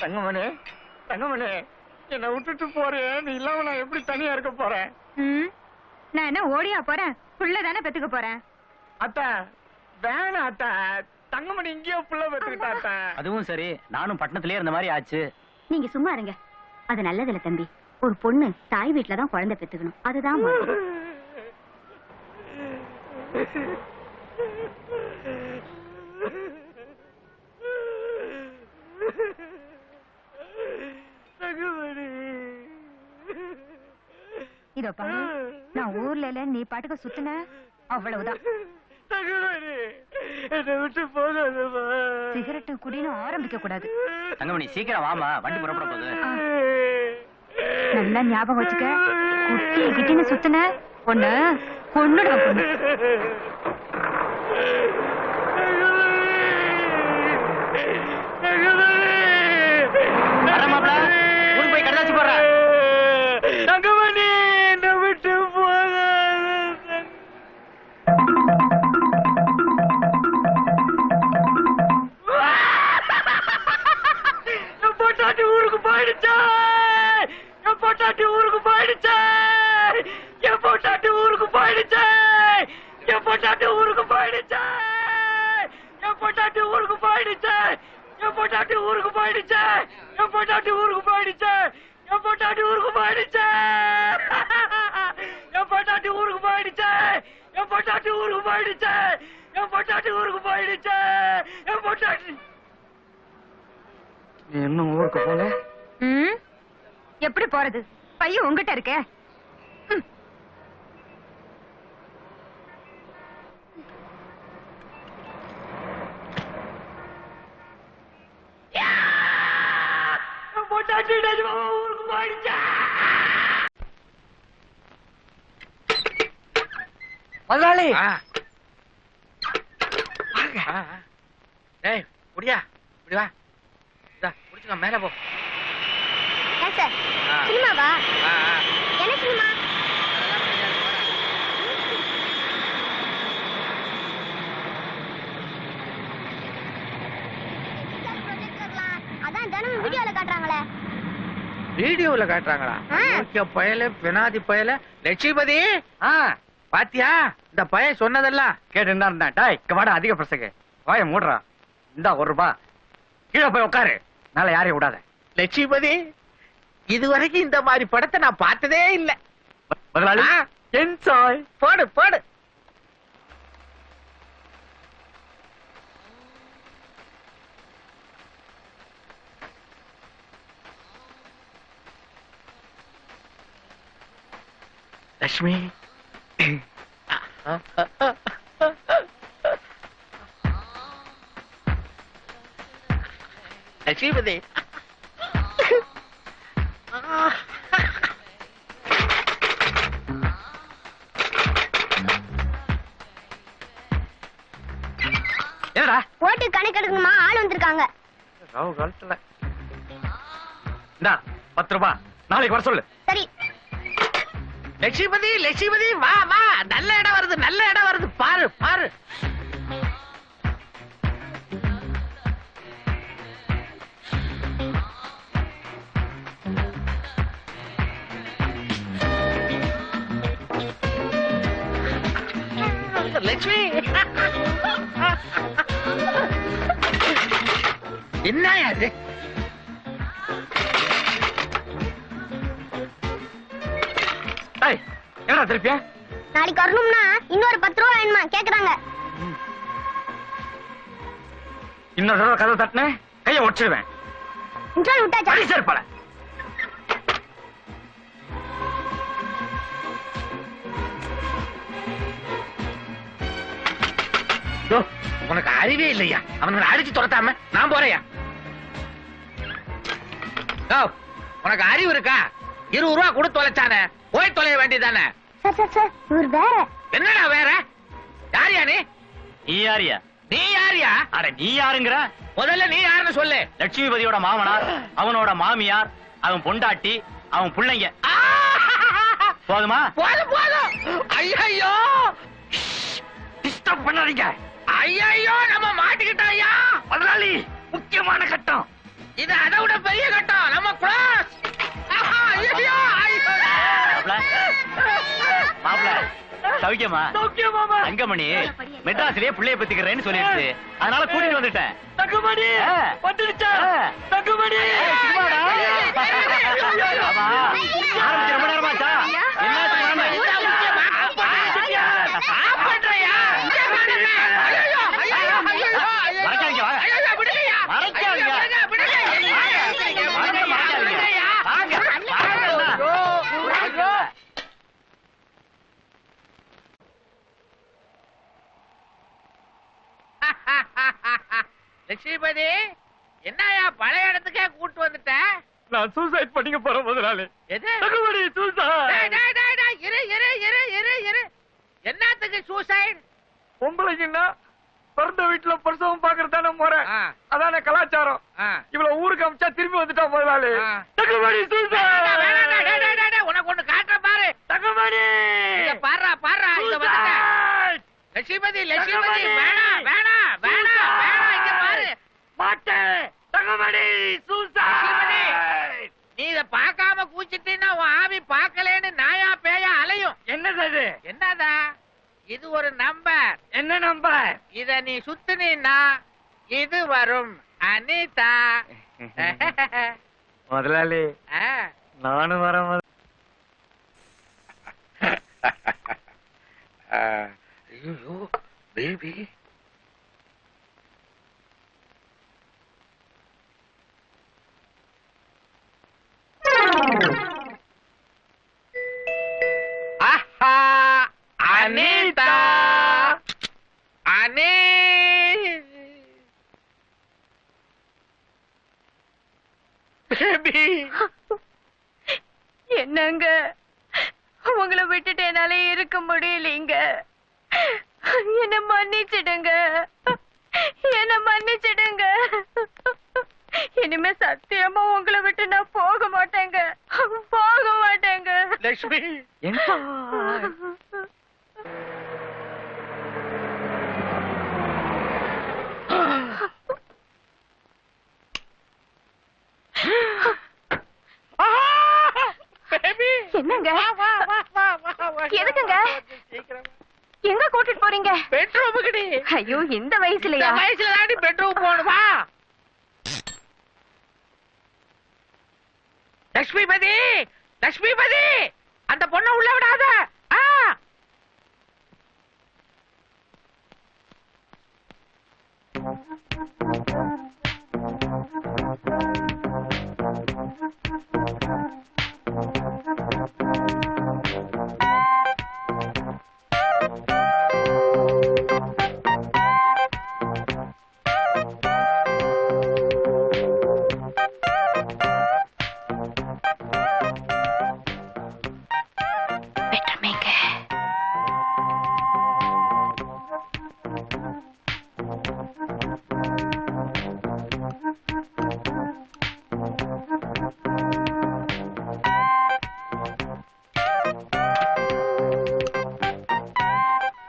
தங்கமணி தங்கமணி என்ன விட்டுட்டு போறேன். நீ இல்லாம நான் எப்படி தனியா இருக்க போறேன்? நான் என்ன ஓடியா போறேன்? புள்ளதானே பெத்துக்க போறேன். அத்தா வேணாம் அத்தா. தங்கமணி இங்கேயோ புள்ள பெத்துக்கிட்டா. அதுவும் சரி, நானும் பட்டணத்திலே இருந்த மாதிரி ஆச்சு. நீங்க சும்மா இருங்க. அது நல்லதில்ல தம்பி. ஒரு பொண்ணு தாய் வீட்டுலதான் குழந்தை பெத்துக்கணும். அதுதான் முறை. இதோ பாரு, நான் ஊர்ல இல்ல, நீ பாட்டுக்கு சுத்துன அவ்வளவுதான். சிகரெட்டு குடின்னு ஆரம்பிக்க கூடாது. தங்கமணி சீக்கிரம் வாமா, வண்டி புறப்பட போகுது. நல்லா ஞாபகம் வச்சுக்க. குட்டி கிட்டின்னு சுத்துன பொண்ணு பொண்ணுடா பொண்ணு. போய் கடதாச்சு போடுற. தங்கமணி என்ன விட்டு போக பொட்டாட்டி ஊருக்கு போயிடுச்சா? என் பொட்டாட்டி ஊருக்கு போயிடுச்சா? என் பொட்டாட்டி ஊருக்கு போயிடுச்சா? என் பொட்டாட்டி ஊருக்கு போயிடுச்சா? என் பொட்டாட்டி ஊருக்கு போயிடுச்சா? என் பொட்டாட்டி ஊருக்கு போயிடுச்சா? என் பொட்டாட்டி ஊருக்கு போயிடுச்சா? என் பொட்டாட்டி ஊருக்கு போயிடுச்சா? என் பொட்டாட்டி ஊருக்கு போயிடுச்சா? என் பொட்டாட்டி ஊருக்கு போயிடுச்சா? என் பொட்டாட்டி ஊருக்கு போயிடுச்சா? என் பொட்டாட்டி இன்னும் ஊருக்கு போல. எப்படி போறது? பையன் உங்ககிட்ட இருக்க. பொட்டாட்டி ஊருக்கு போயிடுச்சா? முதலாளி டேய் குடியா, இப்படி வா. குடிச்சுக்க, மேல போ. சினிமாவா? என்ன சினிமா? அதான் தினமும் வீடியோல காட்டுறாங்களே. வீடியோல காட்டுறாங்களா? பயல பெனாதி பயல லட்சுமிபதி. பாத்தியா இந்த பையன் சொன்னதெல்லாம் கேட்டு இருந்தா. டாய் வாடா, அதிக பிரசங்க வாய மூடுறா. இந்தா ₹1. கீழே போய் உட்காரு. நாளை யாரையும் விடாத. லட்சுமிபதி, இதுவரைக்கும் இந்த மாதிரி படத்தை நான் பார்த்ததே இல்ல. முதலாளி என்ஜாய். போடு போடு. லட்சுமி, லட்சுமிபதி, என்னடா ஓட்டு கணக்கு எடுக்கணுமா? ஆள் வந்திருக்காங்க. இந்தா ₹10. நாளைக்கு வர சொல்லு. சரி. லட்சுமிபதி, லட்சுமிபதி, வா வா. நல்ல இடம் வருது, நல்ல இடம் வருது. பாரு பாரு. லட்சுமி, என்ன அது? என்ன திருப்பியா? நாளைக்கு வரணும்னா இன்னொரு ₹10 வேணுமா கேக்குறாங்க. இன்னொரு தடவை கதை தட்டினேன் கையை உடைச்சிடுவேன். இன்ட்ரோல் விட்டாச்சா? சார் பல உனக்கு அறிவே இல்லையா? அவனுங்களை அடிச்சு துரத்தாம நான் போறையா? உனக்கு அறிவு இருக்கா? ₹20 கொடுத்து தொலைச்சானே, போய் தொலைய வேண்டியதானே. சார் சார் சார், இவர் வேற. என்னடா வேற? யாரியா நீ? நீ யாரியா? நீ யாரியா? அட நீ யாருங்கிற? முதல்ல நீ யாருன்னு சொல்லு. லட்சுமிபதியோட மாமனார், அவனோட மாமியார், அவன் பொண்டாட்டி, அவன் பிள்ளைங்க. போதுமா? போதும் போதும். ஐயோ டிஸ்டர்ப் பண்ணாதீங்க. ஐயோ நம்ம மாட்டிக்கிட்டாயா? முதலாளி முக்கியமான கட்டம். இது அதை விட பெரிய கட்டம். நம்ம க்ளோஸ். மாப்ள சௌக்கியமா? சௌக்கியம் மாமா. தங்கமணி மெட்ராஸ்லயே பிள்ளைய பத்திக்கிறேன்னு சொல்லிடுச்சு, அதனால கூட்டிட்டு வந்துட்டேன். தங்கமணி வந்துடுச்சா? தங்கமணி ஆமா, ஆரம்பிச்சு ரொம்ப நேரமாச்சா? என்னாச்சு மாமா? மறக்காதீங்க, வாங்க. மறக்காதீங்க. வாங்க, வாங்க. லட்சுமிபதி, என்னயா பழைய இடத்துக்கே கூட்டு வந்துட்ட? நான் சூசைட் பண்ணிக்க போறேன் முதலாளி. எது? தங்கமணி டேய், சூசைட். டேய், டேய், டேய், இரு, இரு, இரு, இரு, இரு. என்னத்துக்கு சூசைட்? பொம்பளைக்குன்னா பிறந்த வீட்டுல பிரசவம் பாக்குறதான முறை, ஆ. அதான கலாச்சாரம். ஆ. இவ்வளவு ஊருக்கு அமிச்சா திரும்பி வந்துட்டா முதலாளி. ஆ. தங்கமணி வேணாம், வேணாம், டேய், டேய், டேய், சூசைட். டேய், உனக்கு ஒண்ணு காட்டுறேன் பாரு. தங்கமணி இங்க பாருடா, பாருடா, இங்க வந்துட்டேன். சூசைட். லட்சுமிபதி, லட்சுமிபதி, தங்கமணி! வேணாம், வேணாம், வேணாம், வேணாம், இங்க பாரு. மாட்டேன். தங்கமணி சூசைட். நீ இத பார்க்காம கூச்சிட்டீன்னா உன் ஆவி பார்க்கலேன்னு நாயா பேயா அலையும். என்னது அது? என்னதா இது? ஒரு நம்பர். என்ன நம்பர்? இத நீ சுத்துனீன்னா இது வரும். அனிதா. முதலாளி ஆ. நானும் வரேன். ஐயோ பேபி. ஆஹா, அனிதா. அனி. பேபி. என்னங்க, உங்களை விட்டுட்டு என்னால இருக்க முடியலீங்க. என்ன மன்னிச்சிடுங்க, என்ன மன்னிச்சிடுங்க. இனிமே சத்தியமா உங்களை விட்டு நான் போக மாட்டேங்க, போக மாட்டேங்க. லட்சுமி. பேபி. என்னங்க? வா, வா, வா, வா, வா. எதுக்குங்க? சீக்கிரம் வா. எங்க கூட்டிட்டு போறீங்க? பெட்ரூமுக்குடி. ஐயோ, இந்த இந்த வயசுலயா? வயசுல தாண்டி பெட்ரூம் போகணுமா? லட்சுமிபதி, லட்சுமிபதி, அந்த பொண்ணை உள்ள விடாத. ஆ.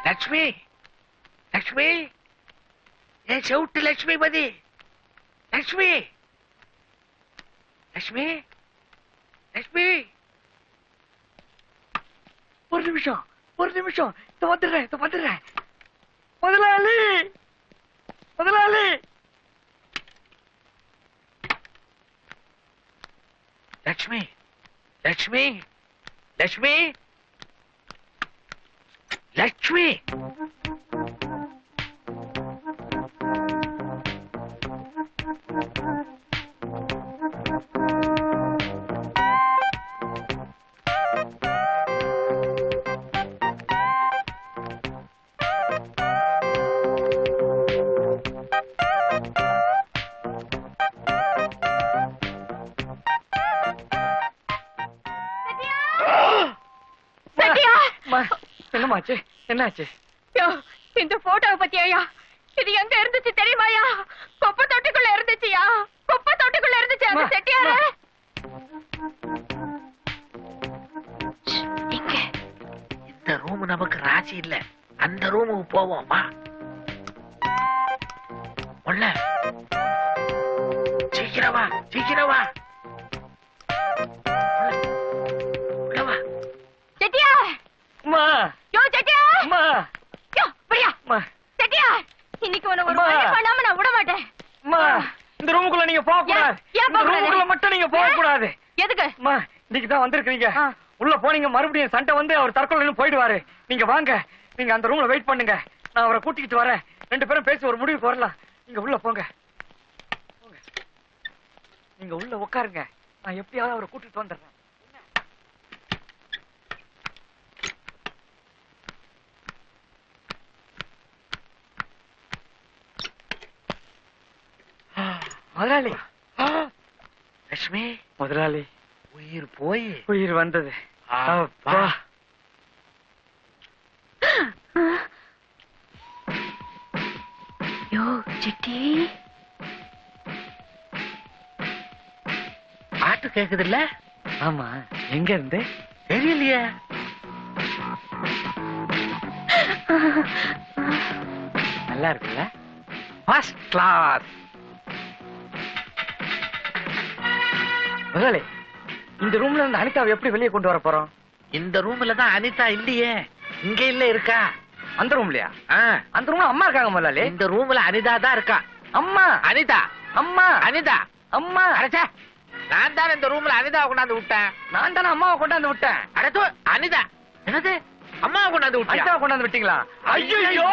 லட்சுமி, லட்சுமி, ஏன் செவுட்டு லட்சுமிபதி? லட்சுமி, லட்சுமி, லட்சுமி. ஒரு நிமிஷம், ஒரு நிமிஷம். வந்துடுறேன், வந்துடுறேன். முதலாளி, முதலாளி. லட்சுமி, லட்சுமி, லட்சுமி, லட்சுமி. என்னமாச்சு? என்னாச்சு? இந்த போட்டோவை பத்தியா? இது எங்க இருந்துச்சு தெரியுமாயா? குப்பை தொட்டிக்குள்ள இருந்துச்சுயா, குப்பை தொட்டிக்குள்ள இருந்துச்சு. அந்த செட்டியாரு இந்த ரூம் நமக்கு ராசி இல்ல, அந்த ரூமுக்கு போவோமா? உள்ள சீக்கிரம் வா சீக்கிரம் வா உள்ள வா. செட்டியா அம்மா யோ செட்டியா அம்மா யோ பிரியா அம்மா செட்டியா இன்னைக்கு உன்னை ஒரு அம்மா. வழி பண்ணாம நான் விட மாட்டேன் அம்மா இந்த ரூமுக்குள்ள நீங்க போக கூடாது. ஏன் இந்த போக கூடாது? ரூமுக்குள்ள மட்டும் நீங்க போக கூடாது. எதுக்கு அம்மா இன்னைக்கு தான் வந்திருக்கீங்க. ஆ. உள்ள போனீங்க மறுபடியும் சண்டை வந்து அவர் தற்கொலை போயிடுவாரு. நீங்க வாங்க, நீங்க அந்த ரூம்ல வெயிட் பண்ணுங்க, நான் அவரை கூட்டிக்கிட்டு வரேன். 2 பேரும் பேசி ஒரு முடிவுக்கு வரலாம். நீங்க உள்ள போங்க. போங்க. நீங்க உள்ள உட்காருங்க, நான் எப்படியாவது அவரை கூட்டிட்டு வந்துடுறேன். முதலாளி லட்சுமி முதலாளி உயிர் போய் உயிர் வந்தது. அப்பா. அப்பா. யோ செட்டி பாட்டு கேக்குது இல்ல? ஆமா, எங்க இருந்து தெரியலையே. நல்லா இருக்குல்ல? First class. முதலாளி இந்த ரூம்ல இருந்து அனிதாவை எப்படி வெளியே கொண்டு வர போறோம்? இந்த ரூம்ல தான் அனிதா இல்லையே, இங்க இல்ல இருக்கா. அந்த ரூம்லயா? ஆ, அந்த ரூம்ல அம்மா இருக்காங்க முதலாளி. இந்த ரூம்ல அனிதா தான் இருக்கா. அம்மா அனிதா அம்மா அனிதா அம்மா. அடச்சே, நான் தான் இந்த ரூம்ல அனிதா கொண்டாந்து விட்டேன். நான் தானே அம்மாவை கொண்டாந்து விட்டேன். அடத்து அனிதா என்னது அம்மாவை கொண்டாந்து விட்டியா? அனிதாவை கொண்டாந்து விட்டீங்களா? ஐயையோ. ஐயோ